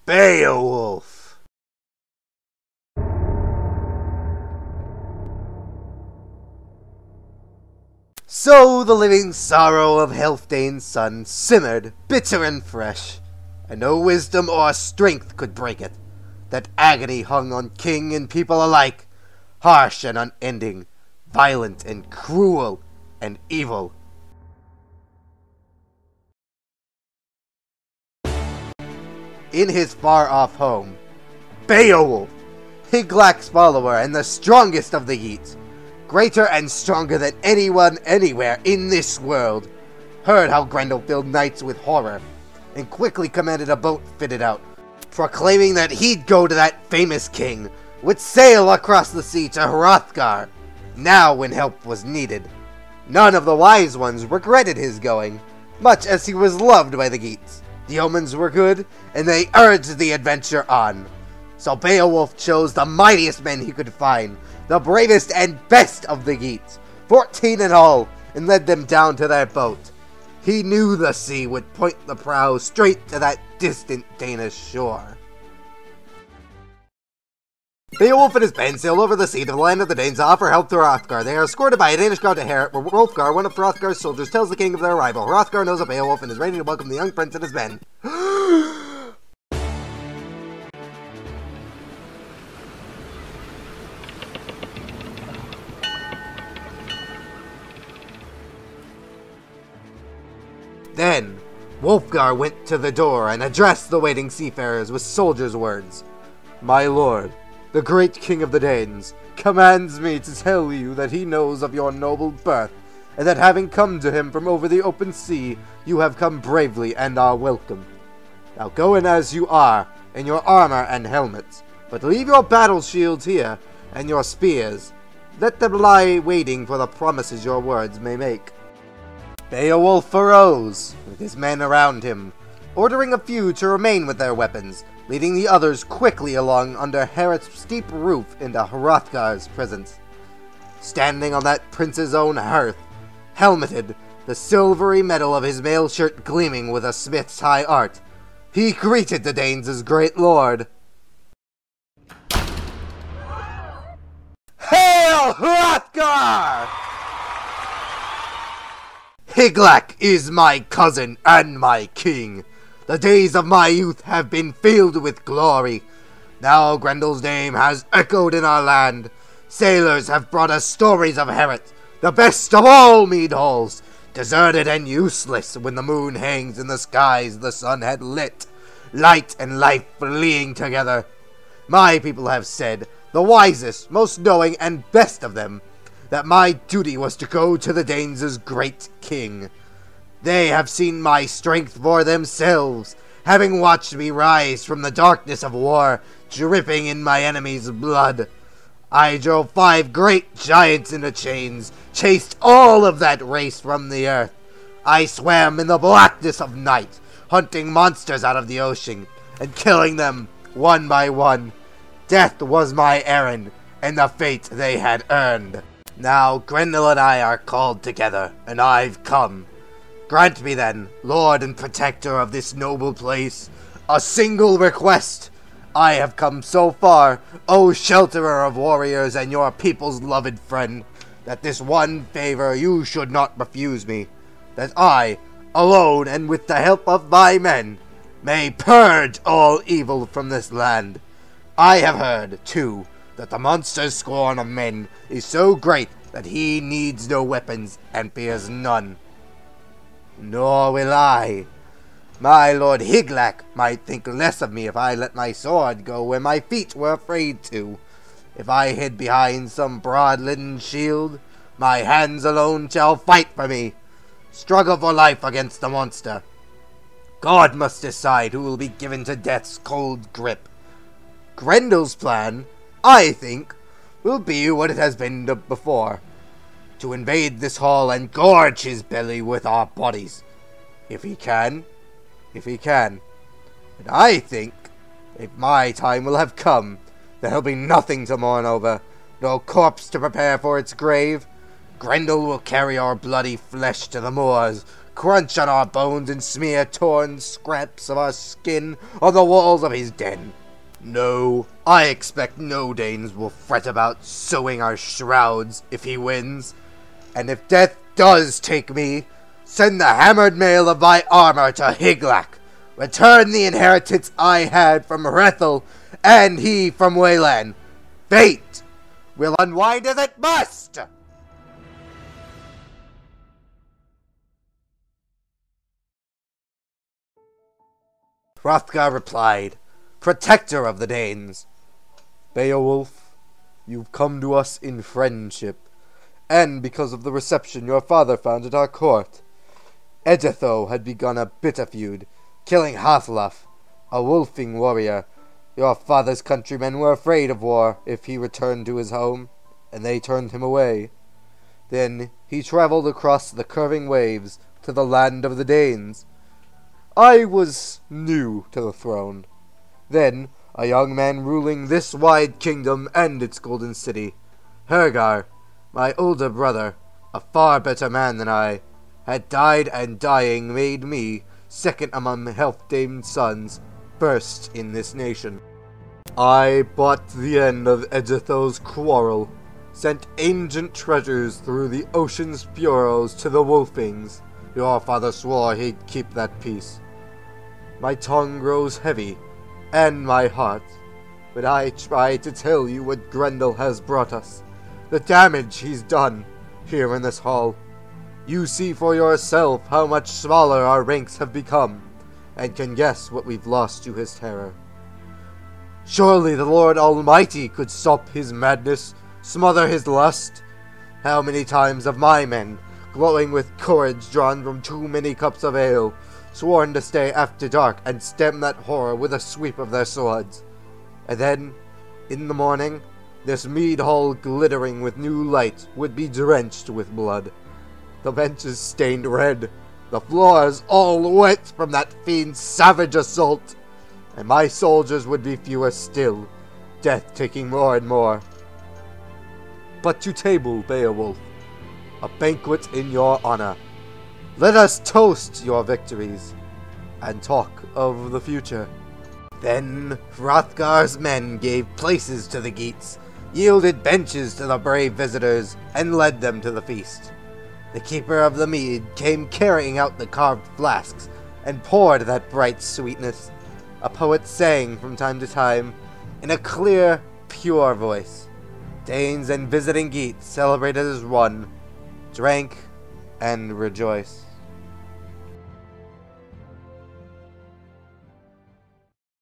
Beowulf. So the living sorrow of Healfdane's son simmered, bitter and fresh, and no wisdom or strength could break it. That agony hung on king and people alike, harsh and unending, violent and cruel and evil. In his far-off home, Beowulf, Hygelac's follower and the strongest of the Geats, greater and stronger than anyone anywhere in this world, heard how Grendel filled knights with horror, and quickly commanded a boat fitted out, proclaiming that he'd go to that famous king, would sail across the sea to Hrothgar, now when help was needed. None of the wise ones regretted his going, much as he was loved by the Geats. The omens were good, and they urged the adventure on. So Beowulf chose the mightiest men he could find, the bravest and best of the Geats, 14 in all, and led them down to their boat. He knew the sea would point the prow straight to that distant Danish shore. Beowulf and his band sail over the sea to the land of the Danes to offer help to Hrothgar. They are escorted by a Danish guard to Heorot, where Hrolfgar, one of Hrothgar's soldiers, tells the king of their arrival. Hrothgar knows of Beowulf and is ready to welcome the young prince and his men. Then, Wulfgar went to the door and addressed the waiting seafarers with soldiers' words. My lord, the great king of the Danes, commands me to tell you that he knows of your noble birth, and that having come to him from over the open sea, you have come bravely and are welcome. Now go in as you are, in your armor and helmets, but leave your battle shields here, and your spears. Let them lie waiting for the promises your words may make. Beowulf arose, with his men around him, ordering a few to remain with their weapons, leading the others quickly along under Heorot's steep roof into Hrothgar's presence. Standing on that prince's own hearth, helmeted, the silvery metal of his mail shirt gleaming with a smith's high art, he greeted the Danes as great lord. Hail Hrothgar! Hygelac is my cousin and my king. The days of my youth have been filled with glory. Now Grendel's name has echoed in our land. Sailors have brought us stories of Heorot, the best of all mead halls, deserted and useless when the moon hangs in the skies the sun had lit, light and life fleeing together. My people have said, the wisest, most knowing, and best of them, that my duty was to go to the Danes as great king. They have seen my strength for themselves, having watched me rise from the darkness of war, dripping in my enemy's blood. I drove 5 great giants into chains, chased all of that race from the earth. I swam in the blackness of night, hunting monsters out of the ocean, and killing them one by one. Death was my errand, and the fate they had earned. Now Grendel and I are called together, and I've come. Grant me then, lord and protector of this noble place, a single request. I have come so far, O shelterer of warriors and your people's loved friend, that this one favor you should not refuse me, that I, alone and with the help of my men, may purge all evil from this land. I have heard, too, that the monster's scorn of men is so great that he needs no weapons and fears none. Nor will I. My lord Hygelac might think less of me if I let my sword go where my feet were afraid to. If I hid behind some broad linen shield, my hands alone shall fight for me. Struggle for life against the monster. God must decide who will be given to death's cold grip. Grendel's plan, I think, will be what it has been before. To invade this hall and gorge his belly with our bodies. If he can. And I think, if my time will have come, there'll be nothing to mourn over, no corpse to prepare for its grave. Grendel will carry our bloody flesh to the moors, crunch on our bones and smear torn scraps of our skin on the walls of his den. No, I expect no Danes will fret about sewing our shrouds if he wins. And if death does take me, send the hammered mail of my armor to Higlac. Return the inheritance I had from Hrethel, and he from Wayland. Fate will unwind as it must! Hrothgar replied, "Protector of the Danes, Beowulf, you've come to us in friendship, and because of the reception your father found at our court. Editho had begun a bitter feud, killing Hathlaf, a wolfing warrior. Your father's countrymen were afraid of war if he returned to his home, and they turned him away. Then he traveled across the curving waves to the land of the Danes. I was new to the throne. Then a young man ruling this wide kingdom and its golden city, Hergar, my older brother, a far better man than I, had died, and dying made me, second among Healfdane's sons, first in this nation. I bought the end of Editho's quarrel, sent ancient treasures through the ocean's furrows to the Wolfings. Your father swore he'd keep that peace. My tongue grows heavy, and my heart, when I try to tell you what Grendel has brought us, the damage he's done here in this hall. You see for yourself how much smaller our ranks have become, and can guess what we've lost to his terror. Surely the Lord Almighty could stop his madness, smother his lust. How many times have my men, glowing with courage drawn from too many cups of ale, sworn to stay after dark and stem that horror with a sweep of their swords. And then, in the morning, this mead hall glittering with new light would be drenched with blood. The benches stained red, the floors all wet from that fiend's savage assault, and my soldiers would be fewer still, death taking more and more. But to table, Beowulf, a banquet in your honor. Let us toast your victories, and talk of the future." Then Hrothgar's men gave places to the Geats, yielded benches to the brave visitors, and led them to the feast. The keeper of the mead came carrying out the carved flasks, and poured that bright sweetness. A poet sang from time to time, in a clear, pure voice. Danes and visiting Geats celebrated as one, drank, and rejoiced.